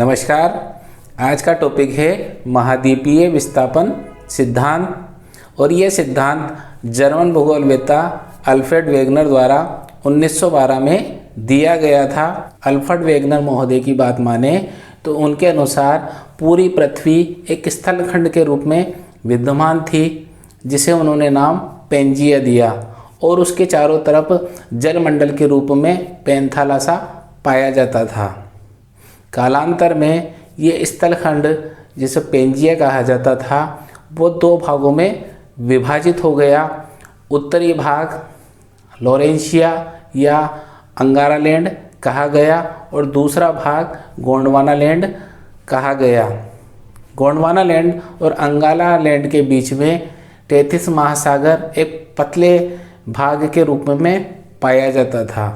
नमस्कार। आज का टॉपिक है महाद्वीपीय विस्थापन सिद्धांत और ये सिद्धांत जर्मन भूगोलवेत्ता अल्फ्रेड वेगनर द्वारा 1912 में दिया गया था। अल्फ्रेड वेगनर महोदय की बात माने तो उनके अनुसार पूरी पृथ्वी एक स्थलखंड के रूप में विद्यमान थी, जिसे उन्होंने नाम पेंजिया दिया और उसके चारों तरफ जलमंडल के रूप में पेंथालासा पाया जाता था। कालांतर में ये स्थलखंड जिसे पेंजिया कहा जाता था वो दो भागों में विभाजित हो गया। उत्तरी भाग लॉरेंशिया या अंगारा लैंड कहा गया और दूसरा भाग गोंडवाना लैंड कहा गया। गोंडवाना लैंड और अंगाला लैंड के बीच में टेथिस महासागर एक पतले भाग के रूप में पाया जाता था।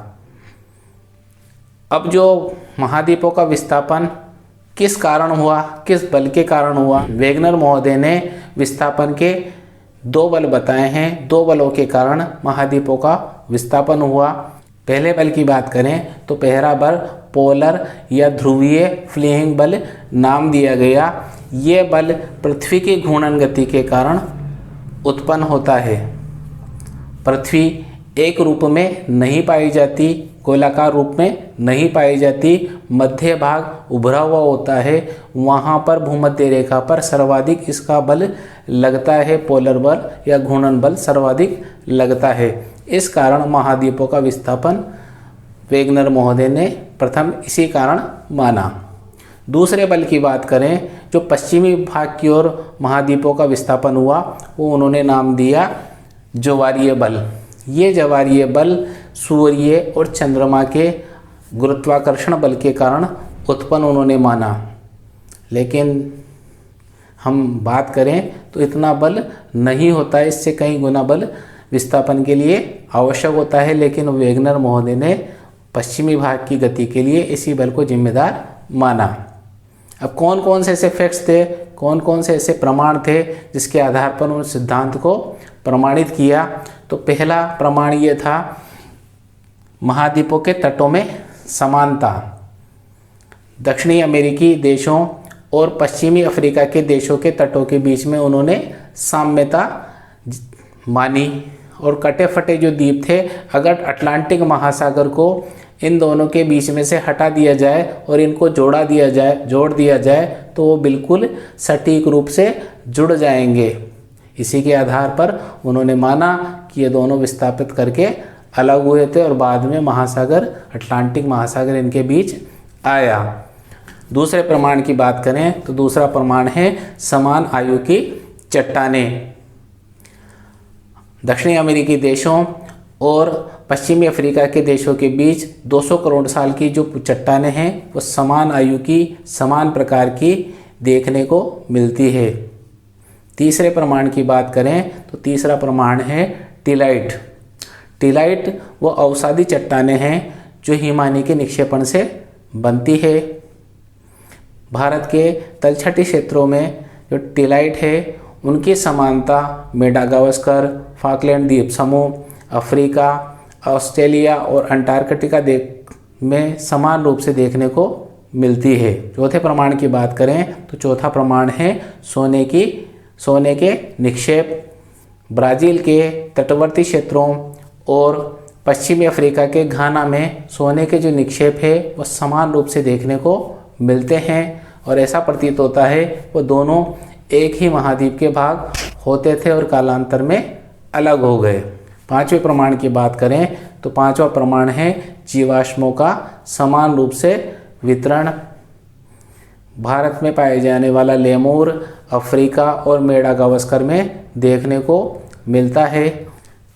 अब जो महाद्वीपों का विस्थापन किस कारण हुआ, किस बल के कारण हुआ, वेगनर महोदय ने विस्थापन के दो बल बताए हैं। दो बलों के कारण महाद्वीपों का विस्थापन हुआ। पहले बल की बात करें तो पहला बल पोलर या ध्रुवीय फ्लीइंग बल नाम दिया गया। ये बल पृथ्वी की घूर्णन गति के कारण उत्पन्न होता है। पृथ्वी एक रूप में नहीं पाई जाती, गोलाकार रूप में नहीं पाई जाती, मध्य भाग उभरा हुआ होता है। वहाँ पर भूमध्य रेखा पर सर्वाधिक इसका बल लगता है, पोलर बल या घूर्णन बल सर्वाधिक लगता है। इस कारण महाद्वीपों का विस्थापन वेगनर महोदय ने प्रथम इसी कारण माना। दूसरे बल की बात करें जो पश्चिमी भाग की ओर महाद्वीपों का विस्थापन हुआ, वो उन्होंने नाम दिया ज्वारीय बल। ये ज्वारीय बल सूर्य और चंद्रमा के गुरुत्वाकर्षण बल के कारण उत्पन्न उन्होंने माना। लेकिन हम बात करें तो इतना बल नहीं होता है, इससे कई गुना बल विस्थापन के लिए आवश्यक होता है। लेकिन वेगनर महोदय ने पश्चिमी भाग की गति के लिए इसी बल को जिम्मेदार माना। अब कौन कौन से ऐसे फैक्ट्स थे, कौन कौन से ऐसे प्रमाण थे जिसके आधार पर उन सिद्धांत को प्रमाणित किया। तो पहला प्रमाण ये था महाद्वीपों के तटों में समानता। दक्षिणी अमेरिकी देशों और पश्चिमी अफ्रीका के देशों के तटों के बीच में उन्होंने साम्यता मानी। और कटे फटे जो द्वीप थे, अगर अटलांटिक महासागर को इन दोनों के बीच में से हटा दिया जाए और इनको जोड़ दिया जाए तो वो बिल्कुल सटीक रूप से जुड़ जाएंगे। इसी के आधार पर उन्होंने माना कि ये दोनों विस्थापित करके अलग हुए थे और बाद में महासागर अटलांटिक महासागर इनके बीच आया। दूसरे प्रमाण की बात करें तो दूसरा प्रमाण है समान आयु की चट्टानें। दक्षिणी अमेरिकी देशों और पश्चिमी अफ्रीका के देशों के बीच 200 करोड़ साल की जो चट्टानें हैं वो समान आयु की, समान प्रकार की देखने को मिलती है। तीसरे प्रमाण की बात करें तो तीसरा प्रमाण है टिलाइट। टिलाइट वो अवसादी चट्टानें हैं जो हिमानी के निक्षेपण से बनती है। भारत के तलछटी क्षेत्रों में जो टिलाइट है उनकी समानता मेडागास्कर, फाकलैंड द्वीप समूह, अफ्रीका, ऑस्ट्रेलिया और अंटार्कटिका में समान रूप से देखने को मिलती है। चौथे प्रमाण की बात करें तो चौथा प्रमाण है सोने के निक्षेप। ब्राज़ील के तटवर्ती क्षेत्रों और पश्चिमी अफ्रीका के घाना में सोने के जो निक्षेप है वो समान रूप से देखने को मिलते हैं और ऐसा प्रतीत होता है वो दोनों एक ही महाद्वीप के भाग होते थे और कालांतर में अलग हो गए। पांचवें प्रमाण की बात करें तो पांचवा प्रमाण है जीवाश्मों का समान रूप से वितरण। भारत में पाए जाने वाला लेमूर अफ्रीका और मेडागास्कर में देखने को मिलता है।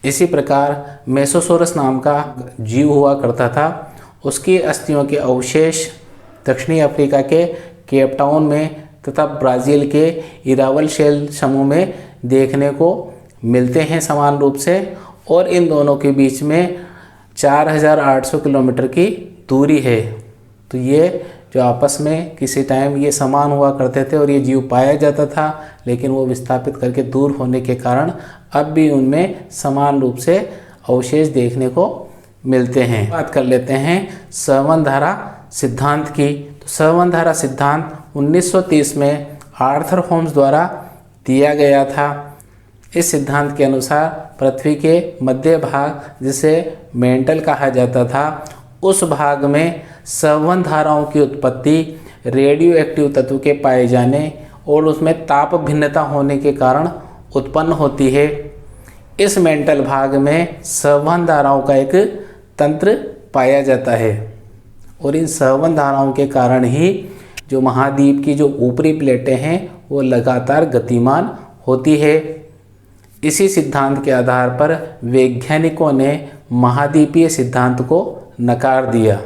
इसी प्रकार मेसोसोरस नाम का जीव हुआ करता था। उसकी अस्थियों के अवशेष दक्षिणी अफ्रीका के केप टाउन में तथा ब्राज़ील के इरावल शेल समूह में देखने को मिलते हैं समान रूप से। और इन दोनों के बीच में 4800 किलोमीटर की दूरी है। तो ये जो आपस में किसी टाइम ये समान हुआ करते थे और ये जीव पाया जाता था, लेकिन वो विस्थापित करके दूर होने के कारण अब भी उनमें समान रूप से अवशेष देखने को मिलते हैं। बात कर लेते हैं संवहन धारा सिद्धांत की। तो संवहन धारा सिद्धांत 1930 में आर्थर होम्स द्वारा दिया गया था। इस सिद्धांत के अनुसार पृथ्वी के मध्य भाग, जिसे मेंटल कहा जाता था, उस भाग में संवहन धाराओं की उत्पत्ति रेडियो एक्टिव तत्व के पाए जाने और उसमें ताप भिन्नता होने के कारण उत्पन्न होती है। इस मेंटल भाग में संवहन धाराओं का एक तंत्र पाया जाता है और इन संवहन धाराओं के कारण ही जो महाद्वीप की जो ऊपरी प्लेटें हैं वो लगातार गतिमान होती है। इसी सिद्धांत के आधार पर वैज्ञानिकों ने महाद्वीपीय सिद्धांत को नकार दिया।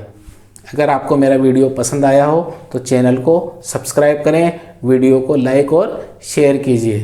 अगर आपको मेरा वीडियो पसंद आया हो तो चैनल को सब्सक्राइब करें, वीडियो को लाइक और शेयर कीजिए।